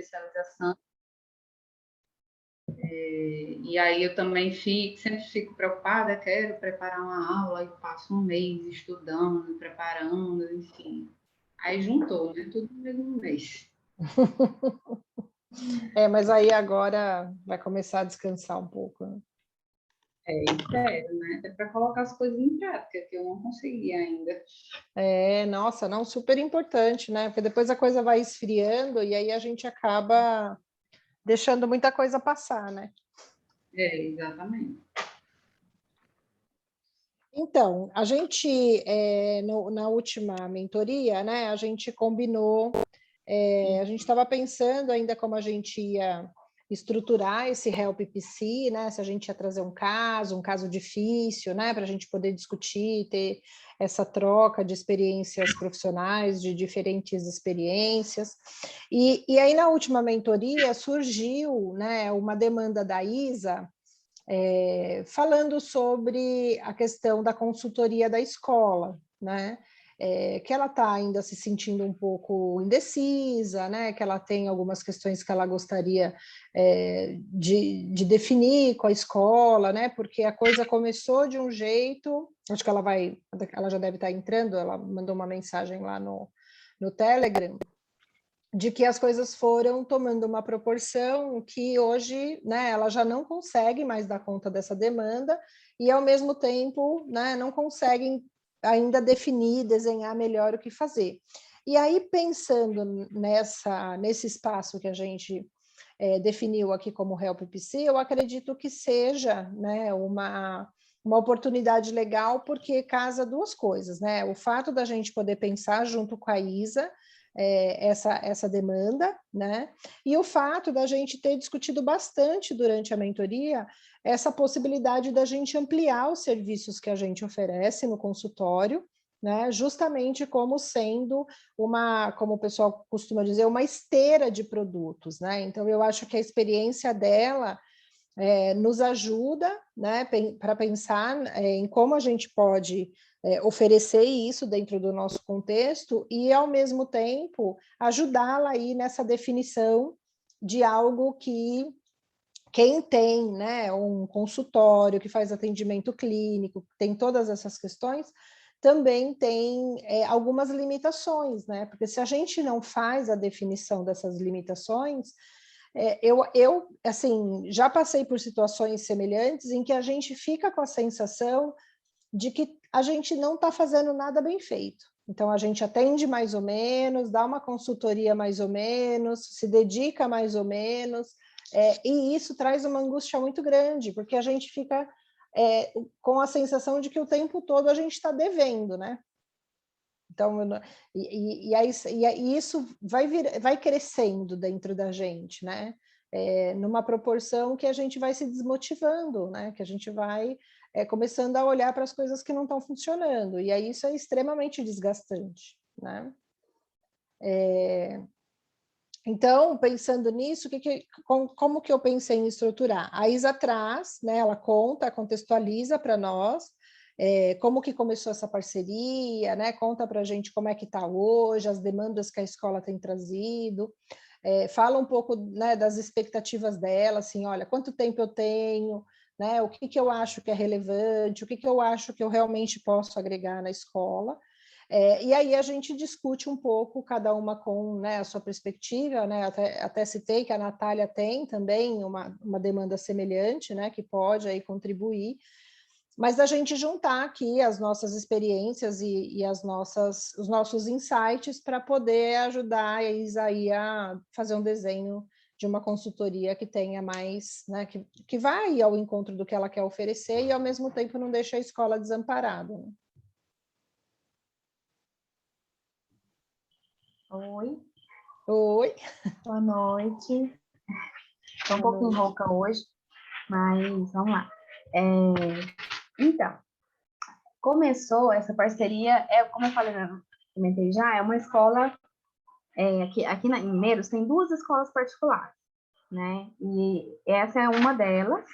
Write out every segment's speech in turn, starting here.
especialização. E aí eu também sempre fico preocupada, quero preparar uma aula e passo um mês estudando, preparando, enfim. Aí juntou, né? Tudo no mesmo mês. Mas aí agora vai começar a descansar um pouco, né? Espero, né? Até para colocar as coisas em prática, que eu não consegui ainda. Nossa, não, super importante, né? Porque depois a coisa vai esfriando e aí a gente acaba deixando muita coisa passar, né? Exatamente. Então, a gente, na última mentoria, né, a gente combinou, a gente estava pensando ainda como a gente ia estruturar esse Help PC, né, se a gente ia trazer um caso difícil, né, para a gente poder discutir, ter essa troca de experiências profissionais, de diferentes experiências. E aí, na última mentoria, surgiu, né, uma demanda da Isa, falando sobre a questão da consultoria da escola, né? Que ela está ainda se sentindo um pouco indecisa, né? Que ela tem algumas questões que ela gostaria de definir com a escola, né? Porque a coisa começou de um jeito, acho que ela já deve estar entrando, ela mandou uma mensagem lá no Telegram, de que as coisas foram tomando uma proporção que hoje, né, ela já não consegue mais dar conta dessa demanda e, ao mesmo tempo, né, não conseguem ainda definir, desenhar melhor o que fazer. E aí, pensando nesse espaço que a gente definiu aqui como Help PC, eu acredito que seja, né, uma oportunidade legal, porque casa duas coisas, né? O fato da gente poder pensar junto com a Isa, essa demanda, né? E o fato da gente ter discutido bastante durante a mentoria essa possibilidade da gente ampliar os serviços que a gente oferece no consultório, né? Justamente como sendo como o pessoal costuma dizer, uma esteira de produtos, né? Então, eu acho que a experiência dela nos ajuda, né, para pensar em como a gente pode oferecer isso dentro do nosso contexto e, ao mesmo tempo, ajudá-la aí nessa definição de algo que quem tem, né, um consultório, que faz atendimento clínico, tem todas essas questões, também tem algumas limitações, né? Porque se a gente não faz a definição dessas limitações, eu, assim, já passei por situações semelhantes em que a gente fica com a sensação de que a gente não está fazendo nada bem feito. Então, a gente atende mais ou menos, dá uma consultoria mais ou menos, se dedica mais ou menos, e isso traz uma angústia muito grande, porque a gente fica com a sensação de que o tempo todo a gente está devendo, né? Então, e isso vai crescendo dentro da gente, né? Numa proporção que a gente vai se desmotivando, né? Que a gente vai começando a olhar para as coisas que não estão funcionando, e aí isso é extremamente desgastante, né? Então, pensando nisso, como que eu pensei em estruturar? A Isa traz, né, ela contextualiza para nós como que começou essa parceria, né, conta para a gente como é que está hoje, as demandas que a escola tem trazido, fala um pouco, né, das expectativas dela, assim, olha, quanto tempo eu tenho, né, o que eu acho que é relevante, o que eu acho que eu realmente posso agregar na escola. E aí a gente discute um pouco, cada uma com, né, a sua perspectiva, né, até citei que a Natália tem também uma demanda semelhante, né, que pode aí contribuir, mas a gente juntar aqui as nossas experiências e os nossos insights para poder ajudar a Isaí a fazer um desenho de uma consultoria que tenha mais, né, que vai ao encontro do que ela quer oferecer e, ao mesmo tempo, não deixa a escola desamparada, né? Oi. Oi. Boa noite. Estou um pouquinho rouca hoje, mas vamos lá. Então, começou essa parceria, como eu falei, comentei já, é uma escola, aqui em Mineiros tem duas escolas particulares, né? E essa é uma delas,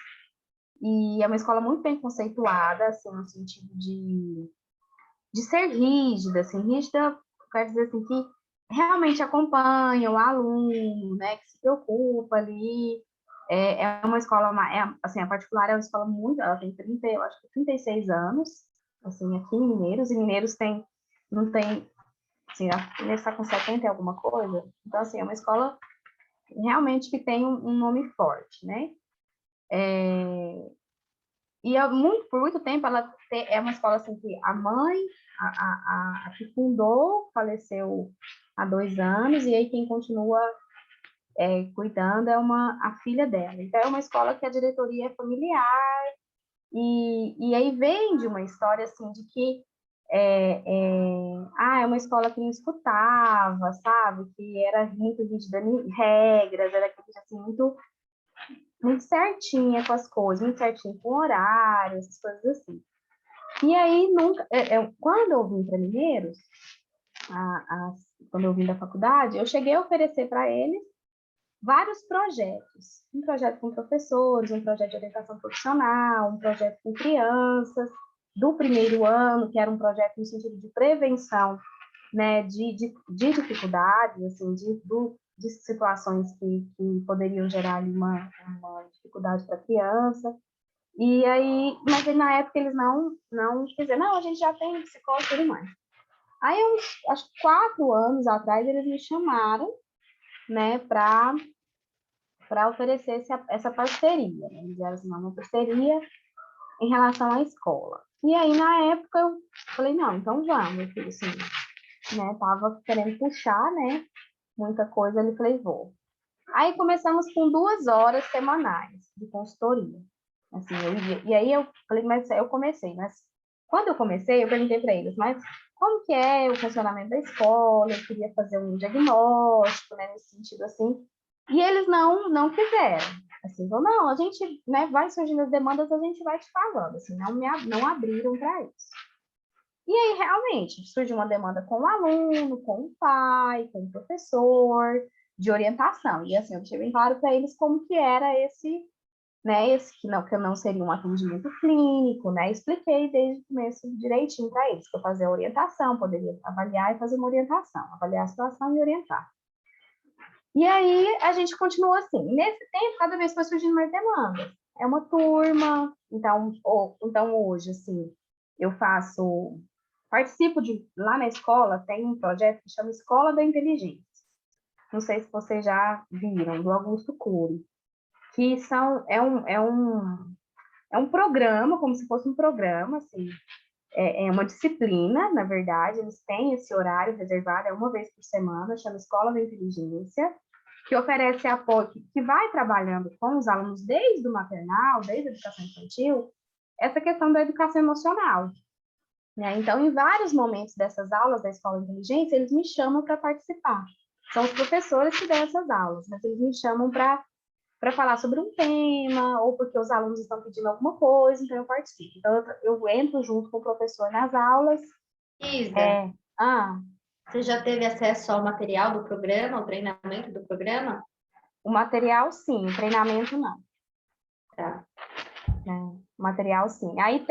e é uma escola muito bem conceituada, assim, no sentido de ser rígida, assim, rígida, quero dizer assim, que realmente acompanha o aluno, né, que se preocupa ali. É uma escola, assim, a particular é uma escola muito, ela tem 30, eu acho que 36 anos, assim, aqui em Mineiros, e Mineiros não tem, assim, a Mineiros está com 70 e alguma coisa, então, assim, é uma escola realmente que tem um nome forte, né? E por muito tempo é uma escola assim que a mãe, a que fundou, faleceu há 2 anos, e aí quem continua cuidando é a filha dela. Então, é uma escola que a diretoria é familiar, e aí vem de uma história assim de que é uma escola que não escutava, sabe? Que era muito rígida em regras, era assim, muito certinha com as coisas, muito certinha com horários, essas coisas assim. E aí, nunca, quando eu vim para Mineiros, quando eu vim da faculdade, eu cheguei a oferecer para eles vários projetos. Um projeto com professores, um projeto de orientação profissional, um projeto com crianças do primeiro ano, que era um projeto no sentido de prevenção, né, de dificuldades, assim, de situações que poderiam gerar ali uma dificuldade para a criança. E aí, mas na época eles não quiseram, não, a gente já tem psicólogo e tudo mais. Aí, acho que 4 anos atrás, eles me chamaram, né, para oferecer essa parceria, né? Eles assinar uma parceria em relação à escola. E aí, na época, eu falei, não, então vamos, porque, assim, né, tava querendo puxar, né, muita coisa, ele falei, vou. Aí começamos com 2 horas semanais de consultoria. Assim, e aí eu falei, mas eu comecei, mas quando eu comecei, eu perguntei para eles, mas como que é o funcionamento da escola? Eu queria fazer um diagnóstico, né, nesse sentido assim. E eles não quiseram. Assim, então, não, a gente, né, vai surgindo as demandas, a gente vai te falando, assim, não abriram para isso. E aí, realmente, surgiu uma demanda com o aluno, com o pai, com o professor, de orientação. E assim, eu deixei bem claro para eles como que era esse, né, que não seria um atendimento clínico, né? Expliquei desde o começo direitinho para eles, que eu fazia a orientação, poderia avaliar e fazer uma orientação, avaliar a situação e orientar. E aí, a gente continuou assim. Nesse tempo, cada vez foi surgindo mais demandas. É uma turma, então hoje, assim, eu participo lá na escola, tem um projeto que chama Escola da Inteligência. Não sei se vocês já viram, do Augusto Cury, que é um programa, como se fosse um programa, assim, é uma disciplina, na verdade, eles têm esse horário reservado, é uma vez por semana, chama Escola da Inteligência, que oferece apoio, que vai trabalhando com os alunos desde o maternal, desde a educação infantil, essa questão da educação emocional. Né? Então, em vários momentos dessas aulas da Escola de Inteligência, eles me chamam para participar. São os professores que dão essas aulas, mas eles me chamam para falar sobre um tema, ou porque os alunos estão pedindo alguma coisa, então eu participo. Então, eu entro junto com o professor nas aulas. Isa, você já teve acesso ao material do programa, ao treinamento do programa? O material, sim, o treinamento, não. Tá. O material, sim. Aí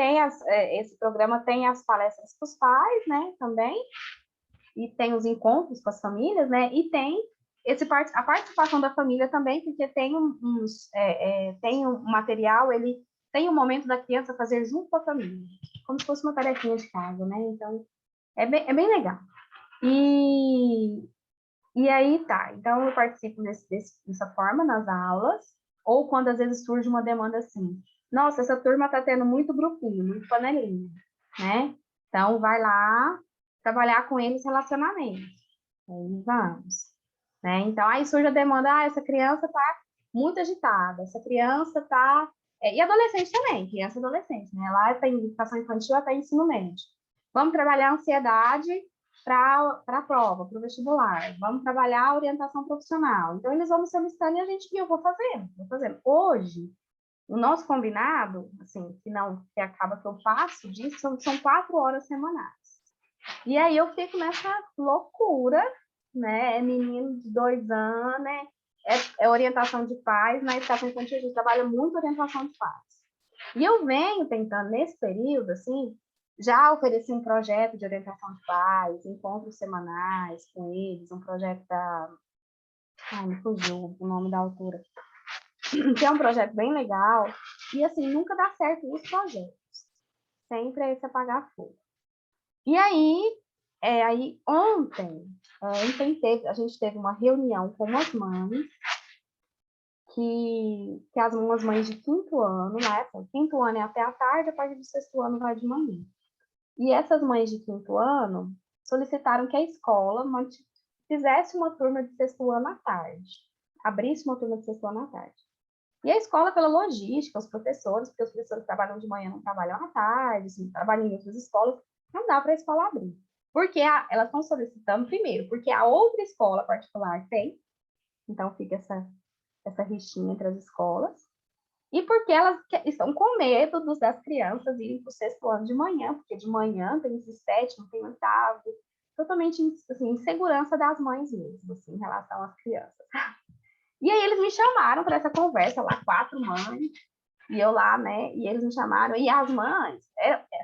esse programa tem as palestras para os pais, né, também, e tem os encontros com as famílias, né, e tem a participação da família também, porque tem tem um material, ele tem um momento da criança fazer junto com a família, como se fosse uma tarefinha de casa, né, então é bem legal. E aí tá, então eu participo dessa forma nas aulas, ou quando às vezes surge uma demanda assim, nossa, essa turma tá tendo muito grupinho, muito panelinha, né? Então vai lá trabalhar com eles relacionamento. Aí vamos, né? Então aí surge a demanda, essa criança tá muito agitada, essa criança tá... e adolescente também, criança e adolescente, né? Lá tem educação infantil até ensino médio. Vamos trabalhar a ansiedade para a prova, para o vestibular. Vamos trabalhar a orientação profissional. Então, eles vão me solicitando e eu vou fazendo. Hoje, o nosso combinado, assim, que acaba que eu passo disso, são 4 horas semanais. E aí eu fico nessa loucura, né? É menino de 2 anos, né? É orientação de pais, na educação infantil a gente trabalha muito orientação de pais. E eu venho tentando, nesse período, assim, Já ofereci um projeto de orientação de pais, encontros semanais com eles, um projeto da... Ai, me fugiu o nome da autora. Que é um projeto bem legal. E, assim, nunca dá certo os projetos. Sempre é esse apagar fogo. E aí ontem a gente teve uma reunião com umas mães, que as umas mães de 5º ano, né? O 5º ano é até a tarde, a partir do 6º ano vai de manhã. E essas mães de 5º ano solicitaram que a escola fizesse uma turma de 6º ano à tarde. Abrisse uma turma de 6º ano à tarde. E a escola, pela logística, os professores, porque os professores trabalham de manhã, não trabalham à tarde, assim, trabalham em outras escolas, não dá para a escola abrir. Porque elas estão solicitando, primeiro, porque a outra escola particular tem, então fica essa rixinha entre as escolas, e porque elas estão com medo das crianças irem para o 6º ano de manhã, porque de manhã tem esse 7º, tem 8º, totalmente assim, insegurança das mães mesmo, assim, em relação às crianças. E aí eles me chamaram para essa conversa lá, 4 mães, e eu lá, né, e eles me chamaram, e as mães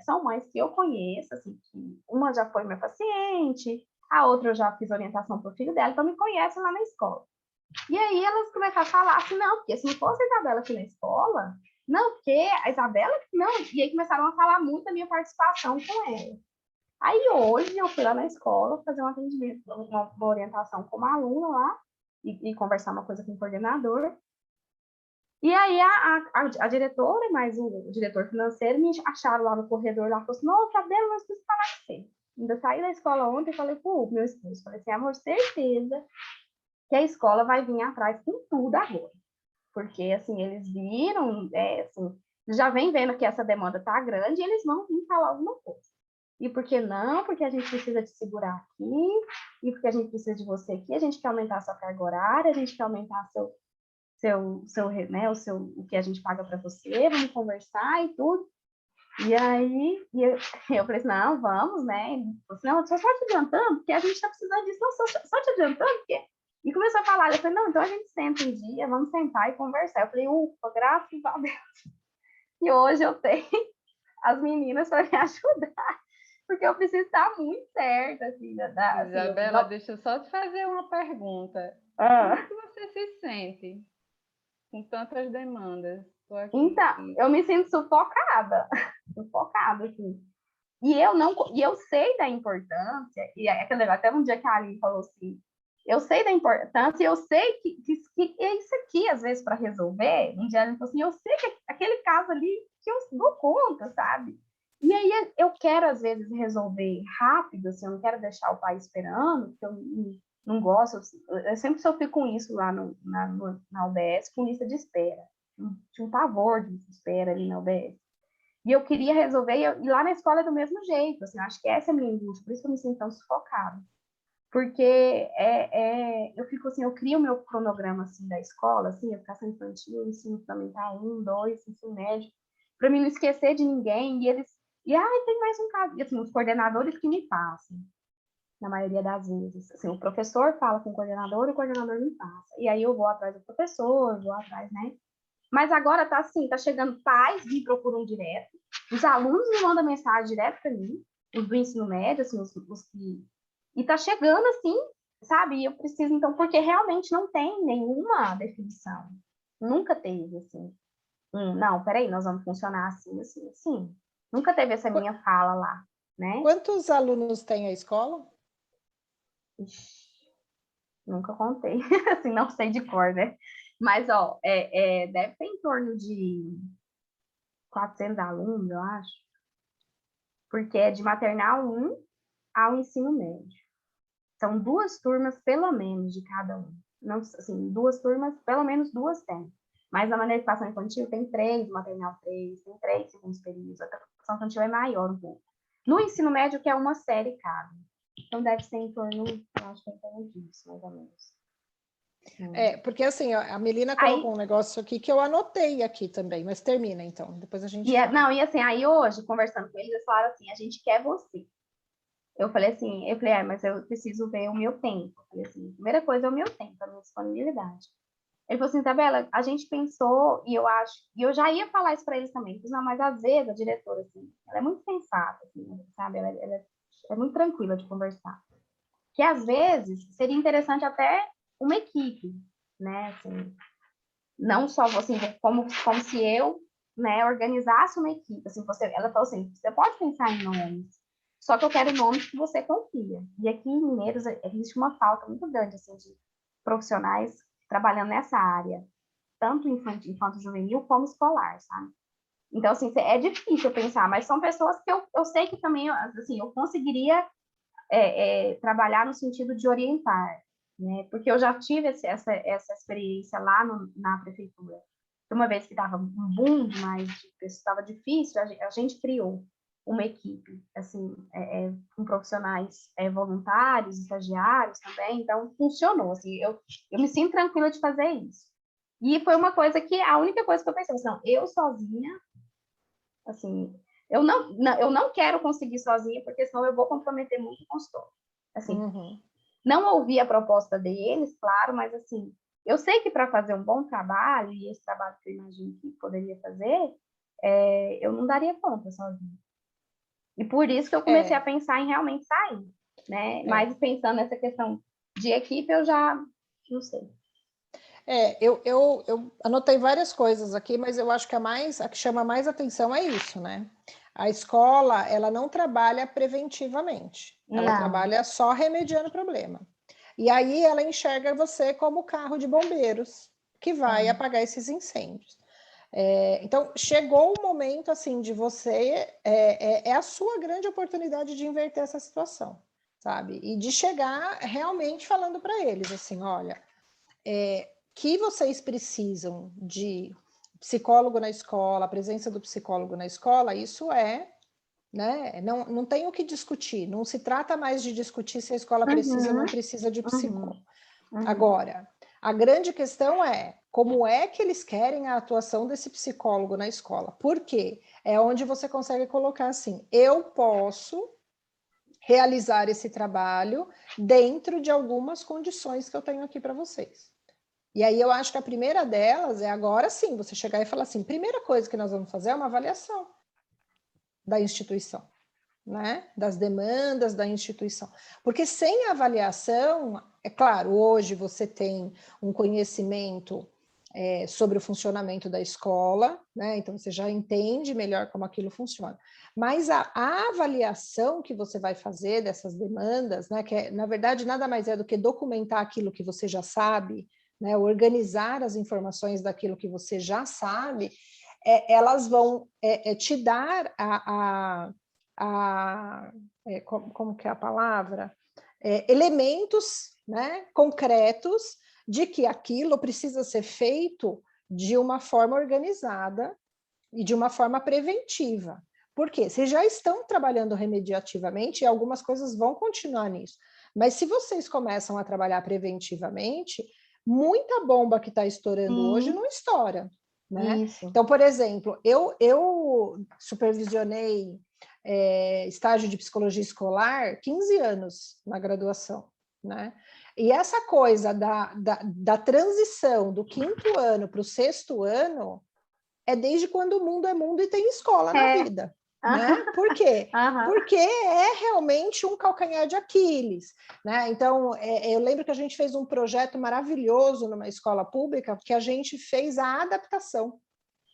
são mães que eu conheço, assim, que uma já foi minha paciente, a outra eu já fiz orientação para o filho dela, então me conhecem lá na escola. E aí elas começaram a falar assim, não, porque se não fosse a Isabela aqui na escola, não, porque a Isabela, não, e aí começaram a falar muito da minha participação com ela. Aí hoje eu fui lá na escola fazer um atendimento, uma orientação como aluna lá, e conversar uma coisa com o coordenador. E aí a diretora, mais o diretor financeiro, me acharam lá no corredor, lá, falou assim, nossa, Isabela, nós precisamos falar com você. Ainda saí da escola ontem e falei pro meu esposo, falei assim, amor, certeza que a escola vai vir atrás com tudo agora. Porque, assim, eles viram, assim, já vem vendo que essa demanda tá grande e eles vão vir falar alguma coisa. E por que não? Porque a gente precisa te segurar aqui, e porque a gente precisa de você aqui, a gente quer aumentar a sua carga horária, a gente quer aumentar o que a gente paga para você, vamos conversar e tudo. E aí eu falei assim, não, vamos, né? Ele falou assim, não, só te adiantando, porque a gente está precisando disso, não, só te adiantando, porque... E começou a falar, eu falei, não, então a gente senta um dia, vamos sentar e conversar. Eu falei, ufa, graças a Deus. E hoje eu tenho as meninas para me ajudar, porque eu preciso estar muito certa, assim, Isabela, deixa eu só te fazer uma pergunta. Como é que você se sente com tantas demandas? Tô aqui. Então, eu me sinto sufocada, assim. E eu sei da importância, e até um dia que a Aline falou assim, eu sei da importância, eu sei que é isso aqui, às vezes, para resolver. Um dia a Aline falou assim, eu sei que aquele caso ali, que eu dou conta, sabe? E aí eu quero, às vezes, resolver rápido, assim, eu não quero deixar o pai esperando, porque eu não gosto, eu sempre sofri com isso lá na UBS, com lista de espera. Tinha um pavor de lista de espera ali na UBS. E eu queria resolver, e lá na escola é do mesmo jeito, assim, acho que essa é a minha angústia, por isso que eu me sinto tão sufocada. Porque eu fico assim, eu crio o meu cronograma, assim, da escola, assim, educação infantil, ensino fundamental 1, 2, ensino médio, para mim não esquecer de ninguém, tem mais um caso, e assim, os coordenadores que me passam, na maioria das vezes, assim, o professor fala com o coordenador me passa, e aí eu vou atrás do professor, vou atrás, né? Mas agora tá assim, tá chegando pais me procuram direto, os alunos me mandam mensagem direto para mim, os do ensino médio, assim, os que... E tá chegando assim, sabe? E eu preciso, então, porque realmente não tem nenhuma definição. Nunca teve, assim. Não, peraí, nós vamos funcionar assim, assim, assim. Nunca teve essa minha fala lá, né? Quantos alunos tem a escola? Ixi, nunca contei, assim, não sei de cor, né? Mas, ó, deve ter em torno de 400 alunos, eu acho, porque é de maternal 1 ao ensino médio. São 2 turmas, pelo menos, de cada um. Não, assim, 2 turmas, pelo menos 2 tem. Mas na maneira de educação infantil tem 3, maternal 3, tem 3 segundos períodos. A educação infantil é maior um pouco. No ensino médio, que é uma série cada. Então deve ser em torno, eu acho que é em torno disso, mais ou menos. Porque assim, a Melina colocou um negócio aqui que eu anotei aqui também, mas termina então, depois a gente fala. Não, e assim, aí hoje, conversando com eles, eles falaram assim, a gente quer você. Eu falei, mas eu preciso ver o meu tempo. Eu falei assim, a primeira coisa é o meu tempo, a minha disponibilidade. Ele falou assim, Isabela, a gente pensou, e eu já ia falar isso para eles também, eu falei, não, mas às vezes a diretora, assim, ela é muito sensata, assim, sabe, ela é muito tranquila de conversar, que às vezes seria interessante até uma equipe, né, assim, não só, assim, como se eu, né, organizasse uma equipe, assim, ela falou assim, você pode pensar em nomes, só que eu quero nomes que você confia, e aqui em Mineiros existe uma falta muito grande, assim, de profissionais trabalhando nessa área, tanto infanto-juvenil como escolar, sabe? Então, assim, é difícil pensar, mas são pessoas que eu sei que também, assim, eu conseguiria trabalhar no sentido de orientar, né? Porque eu já tive essa experiência lá na prefeitura. Uma vez que estava um boom demais, estava difícil, a gente criou uma equipe, assim, com profissionais voluntários, estagiários também, então funcionou, assim, eu me sinto tranquila de fazer isso. E foi uma coisa que, a única coisa que eu pensei, assim, não, eu sozinha, assim, eu não quero conseguir sozinha, porque senão eu vou comprometer muito o consultor. Assim, não ouvi a proposta deles, claro, mas assim, eu sei que para fazer um bom trabalho, e esse trabalho que eu imagino que poderia fazer, eu não daria conta sozinha. E por isso que eu comecei a pensar em realmente sair, né? Mas pensando nessa questão de equipe, eu já não sei. Eu anotei várias coisas aqui, mas eu acho que a que chama mais atenção é isso, né? A escola, ela não trabalha preventivamente, ela trabalha só remediando o problema. E aí ela enxerga você como carro de bombeiros que vai apagar esses incêndios. Então, chegou o momento, assim, de você... É a sua grande oportunidade de inverter essa situação, sabe? E de chegar realmente falando para eles, assim, olha... que vocês precisam de psicólogo na escola, a presença do psicólogo na escola, isso né? Não tem o que discutir, não se trata mais de discutir se a escola precisa ou não precisa de psicólogo. Agora, a grande questão é como é que eles querem a atuação desse psicólogo na escola. Por quê? É onde você consegue colocar assim, eu posso realizar esse trabalho dentro de algumas condições que eu tenho aqui para vocês. E aí eu acho que a primeira delas é agora sim, você chegar e falar assim, primeira coisa que nós vamos fazer é uma avaliação da instituição, né? Das demandas da instituição. Porque sem avaliação, é claro, hoje você tem um conhecimento sobre o funcionamento da escola, né? Então você já entende melhor como aquilo funciona. Mas a avaliação que você vai fazer dessas demandas, né? Que na verdade nada mais é do que documentar aquilo que você já sabe, né, organizar as informações daquilo que você já sabe, elas vão te dar como que é a palavra? Elementos, né, concretos de que aquilo precisa ser feito de uma forma organizada e de uma forma preventiva. Por quê? Vocês já estão trabalhando remediativamente e algumas coisas vão continuar nisso. Mas se vocês começam a trabalhar preventivamente, muita bomba que está estourando hoje não estoura, né? Então, por exemplo, eu supervisionei estágio de psicologia escolar 15 anos na graduação, né? E essa coisa da transição do 5º ano para o 6º ano é desde quando o mundo é mundo e tem escola na vida. Né? Por quê? Porque é realmente um calcanhar de Aquiles, né? Então, eu lembro que a gente fez um projeto maravilhoso numa escola pública, que a gente fez a adaptação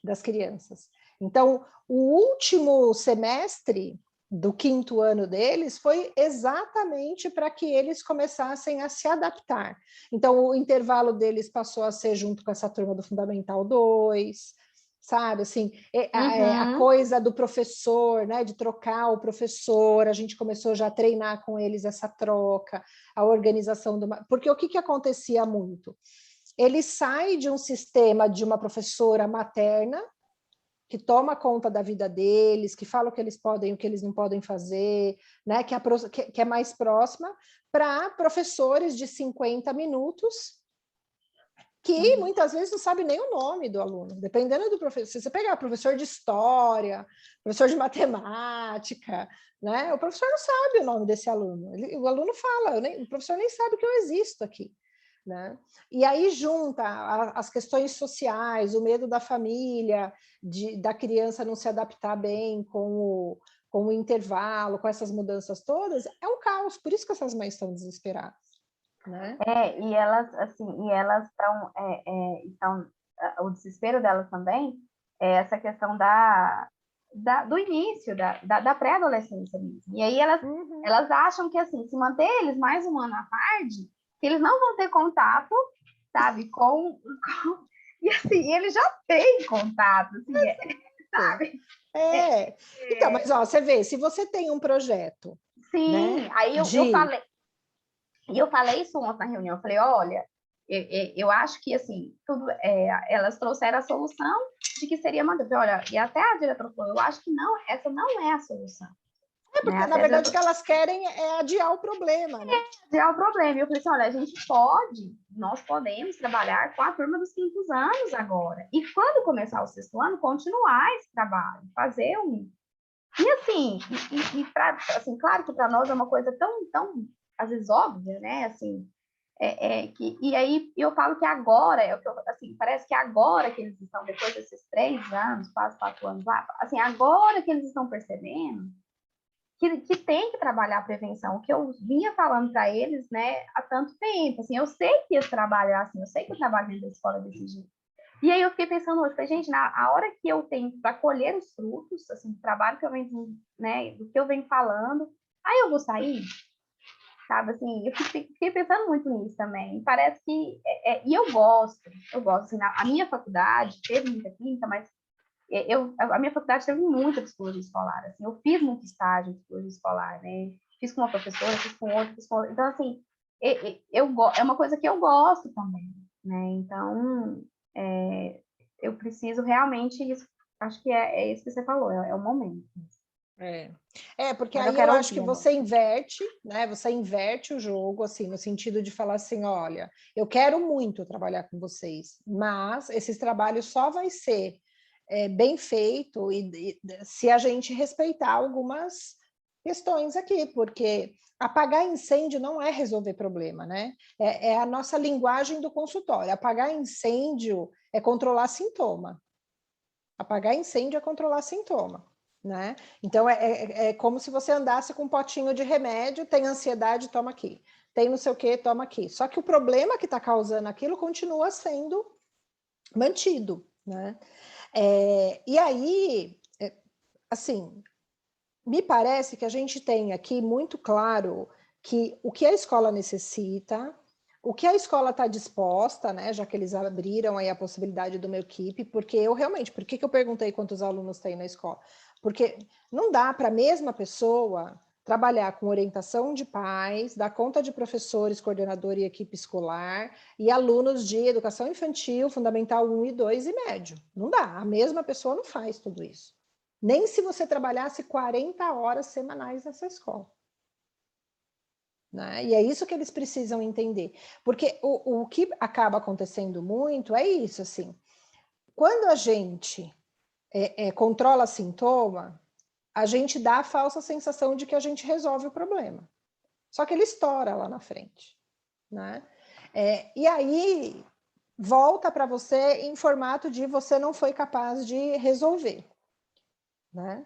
das crianças. Então, o último semestre do 5º ano deles foi exatamente para que eles começassem a se adaptar. Então, o intervalo deles passou a ser junto com essa turma do Fundamental 2, sabe, assim, a coisa do professor, né, de trocar o professor, a gente começou já a treinar com eles essa troca, a organização porque o que acontecia muito? Ele sai de um sistema de uma professora materna, que toma conta da vida deles, que fala o que eles podem e o que eles não podem fazer, né, que é mais próxima, para professores de 50 minutos, que muitas vezes não sabe nem o nome do aluno, dependendo do professor. Se você pegar professor de história, professor de matemática, né, o professor não sabe o nome desse aluno. O aluno fala, o professor nem sabe que eu existo aqui. né? E aí junta as questões sociais, o medo da família, da criança não se adaptar bem com o intervalo, com essas mudanças todas, é um caos, por isso que essas mães estão desesperadas, né? E elas, assim, estão, o desespero delas também é essa questão do início, da pré-adolescência mesmo. E aí elas acham que, assim, se manter eles mais um ano à tarde, que eles não vão ter contato, sabe, e assim, eles já têm contato, assim, sabe? Então, mas ó, você vê, se você tem um projeto, sim, né, aí eu falei isso ontem na reunião, eu falei, olha, eu acho que, assim, elas trouxeram a solução de que seria manter. Olha, e até a diretora falou, eu acho que essa não é a solução. Porque, né? na verdade, o que elas querem é adiar o problema, né? Adiar o problema. E eu falei assim, olha, nós podemos trabalhar com a turma dos 5 anos agora. E quando começar o 6º ano, continuar esse trabalho, fazer um... E assim, assim, claro que para nós é uma coisa tão, às vezes, óbvia, né? Assim, e aí eu falo que agora, assim, parece que agora que eles estão, depois desses 3 anos, quase 4 anos lá, assim, agora que eles estão percebendo que tem que trabalhar a prevenção, o que eu vinha falando para eles, né, há tanto tempo, assim, eu sei que esse trabalho é assim, eu sei que o trabalho dentro da escola é desse jeito. E aí eu fiquei pensando hoje, falei, gente, a hora que eu tenho para colher os frutos, assim, do trabalho que eu venho, né, do que eu venho falando, aí eu vou sair, sabe, assim, eu fiquei pensando muito nisso também, parece que, e eu gosto, assim, a minha faculdade teve muita química, mas a minha faculdade teve muita psicologia escolar, assim, eu fiz muito estágio de psicologia escolar, né, fiz com uma professora, fiz com outra, então, assim, é uma coisa que eu gosto também, né, então, eu preciso realmente, acho que é isso que você falou, é o momento. Porque Mas aí eu acho que você inverte, né? Você inverte o jogo, assim, no sentido de falar assim, olha, eu quero muito trabalhar com vocês, mas esses trabalhos só vai ser bem feito se a gente respeitar algumas questões aqui, porque apagar incêndio não é resolver problema, né? É a nossa linguagem do consultório. Apagar incêndio é controlar sintoma. Apagar incêndio é controlar sintoma. Né? Então, é como se você andasse com um potinho de remédio, tem ansiedade, toma aqui. Tem não sei o que, toma aqui. Só que o problema que está causando aquilo continua sendo mantido. Né? E aí, assim, me parece que a gente tem aqui muito claro que o que a escola necessita, o que a escola está disposta, né, já que eles abriram aí a possibilidade de uma equipe, porque eu realmente, por que eu perguntei quantos alunos tem na escola? Porque não dá para a mesma pessoa trabalhar com orientação de pais, dar conta de professores, coordenador e equipe escolar, e alunos de educação infantil, fundamental 1 e 2 e médio. Não dá, a mesma pessoa não faz tudo isso. Nem se você trabalhasse 40 horas semanais nessa escola. Né? E é isso que eles precisam entender. Porque o que acaba acontecendo muito é isso, assim. Quando a gente controla sintoma, a gente dá a falsa sensação de que a gente resolve o problema. Só que ele estoura lá na frente. Né? E aí volta para você em formato de você não foi capaz de resolver. Né?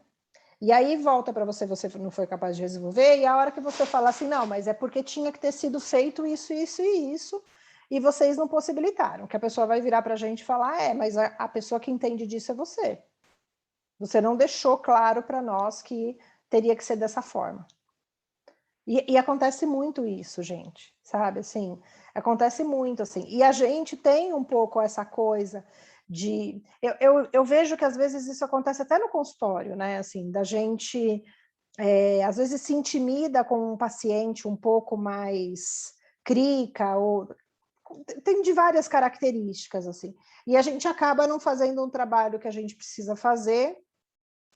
E aí volta para você não foi capaz de resolver, e a hora que você fala assim, não, mas é porque tinha que ter sido feito isso, isso e isso, e vocês não possibilitaram, que a pessoa vai virar para a gente e falar, mas a pessoa que entende disso é você. Você não deixou claro para nós que teria que ser dessa forma. E acontece muito isso, gente, sabe? Assim, acontece muito, assim. E a gente tem um pouco essa coisa de... Eu vejo que às vezes isso acontece até no consultório, né? Assim, da gente, às vezes, se intimida com um paciente um pouco mais crica, ou tem de várias características, assim. E a gente acaba não fazendo um trabalho que a gente precisa fazer,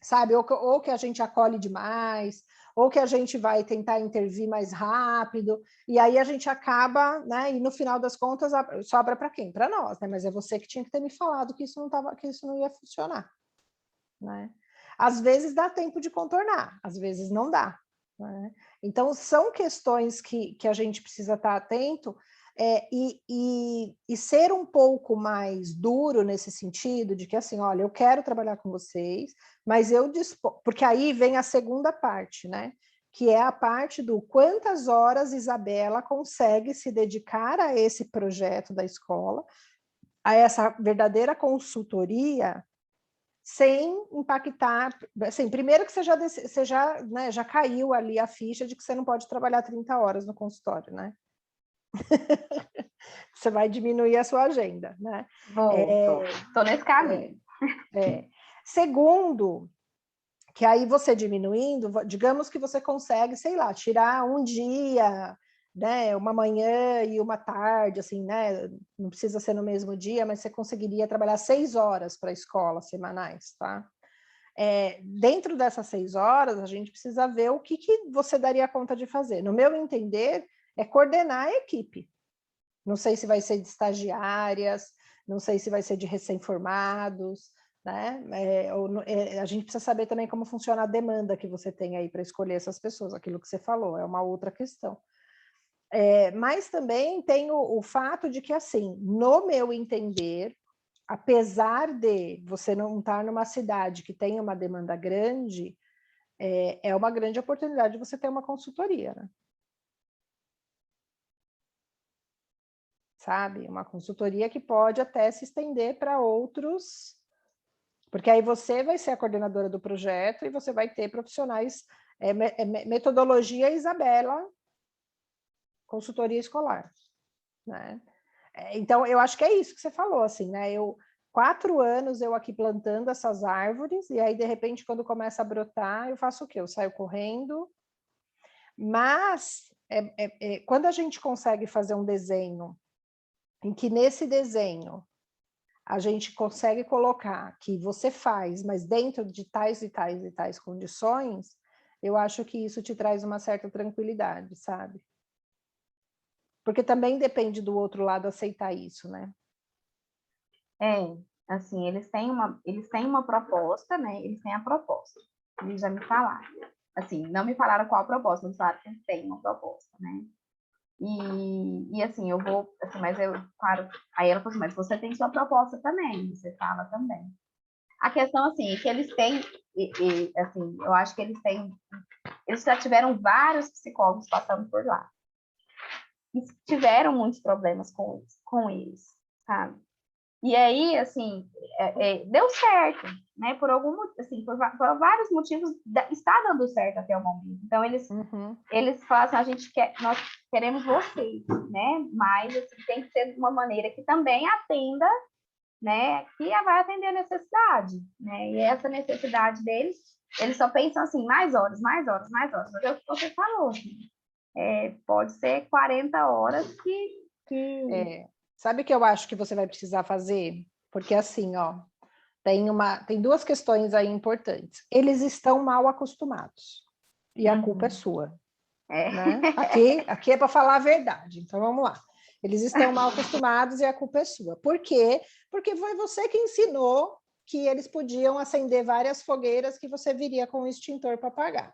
sabe? Ou que a gente acolhe demais, ou que a gente vai tentar intervir mais rápido, e aí a gente acaba, né? E no final das contas, sobra para quem? Para nós, né? Mas é você que tinha que ter me falado que isso não ia funcionar. Né? Às vezes dá tempo de contornar, às vezes não dá. Né? Então, são questões que a gente precisa estar atento, E ser um pouco mais duro nesse sentido, de que assim, olha, eu quero trabalhar com vocês, mas eu porque aí vem a segunda parte, né? Que é a parte do quantas horas Isabela consegue se dedicar a esse projeto da escola, a essa verdadeira consultoria, sem impactar, assim, primeiro que você já, né, já caiu ali a ficha de que você não pode trabalhar 30 horas no consultório, né? Você vai diminuir a sua agenda, né? Tô nesse caminho. Segundo, que aí você diminuindo, digamos que você consegue, sei lá, tirar um dia, né, uma manhã e uma tarde, assim, né, não precisa ser no mesmo dia, mas você conseguiria trabalhar 6 horas para a escola semanais, tá? Dentro dessas 6 horas, a gente precisa ver o que você daria conta de fazer. No meu entender, é coordenar a equipe. Não sei se vai ser de estagiárias, não sei se vai ser de recém-formados, né? A gente precisa saber também como funciona a demanda que você tem aí para escolher essas pessoas, aquilo que você falou, é uma outra questão. Mas também tem o fato de que, assim, no meu entender, apesar de você não estar numa cidade que tem uma demanda grande, é uma grande oportunidade de você ter uma consultoria, né? Sabe? Uma consultoria que pode até se estender para outros, porque aí você vai ser a coordenadora do projeto e você vai ter profissionais, metodologia Isabela, consultoria escolar, né? Então, eu acho que é isso que você falou, assim, né? 4 anos eu aqui plantando essas árvores, e aí, de repente, quando começa a brotar, eu faço o quê? Eu saio correndo, mas quando a gente consegue fazer um desenho em que nesse desenho a gente consegue colocar que você faz, mas dentro de tais e tais e tais condições, eu acho que isso te traz uma certa tranquilidade, sabe? Porque também depende do outro lado aceitar isso, né? Assim, eles têm uma proposta, né? Eles têm a proposta. Eles já me falaram. Assim, não me falaram qual a proposta, mas falaram que eles têm uma proposta, né? E assim, eu vou, assim, mas eu, claro, aí ela falou assim, mas você tem sua proposta também, você fala também. A questão, assim, é que eles têm, assim, eu acho que eles já tiveram vários psicólogos passando por lá. E tiveram muitos problemas com eles, sabe? E aí, assim, deu certo, né? Por por vários motivos, está dando certo até o momento. Então, eles falam assim, nós queremos vocês, né? Mas assim, tem que ser de uma maneira que também atenda, né? Que vai atender a necessidade, né? E essa necessidade deles, eles só pensam assim, mais horas, mais horas, mais horas. Mas é o que você falou, assim, pode ser 40 horas que... Sabe o que eu acho que você vai precisar fazer? Porque assim, ó, tem 2 questões aí importantes. Eles estão mal acostumados e a culpa é sua. Né? Aqui é para falar a verdade, então vamos lá. Eles estão mal acostumados e a culpa é sua. Por quê? Porque foi você que ensinou que eles podiam acender várias fogueiras que você viria com um extintor para apagar.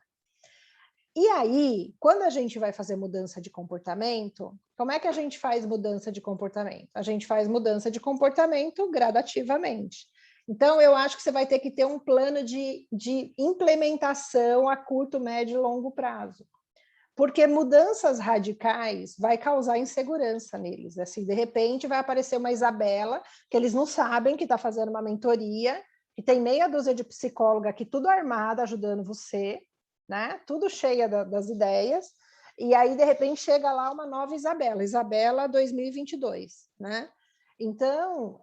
E aí, quando a gente vai fazer mudança de comportamento, como é que a gente faz mudança de comportamento? A gente faz mudança de comportamento gradativamente. Então, eu acho que você vai ter que ter um plano de implementação a curto, médio e longo prazo. Porque mudanças radicais vai causar insegurança neles. Assim, de repente, vai aparecer uma Isabela, que eles não sabem que está fazendo uma mentoria, que tem meia dúzia de psicóloga aqui, tudo armada, ajudando você, né? Tudo cheia das ideias, e aí, de repente, chega lá uma nova Isabela 2022, né? Então,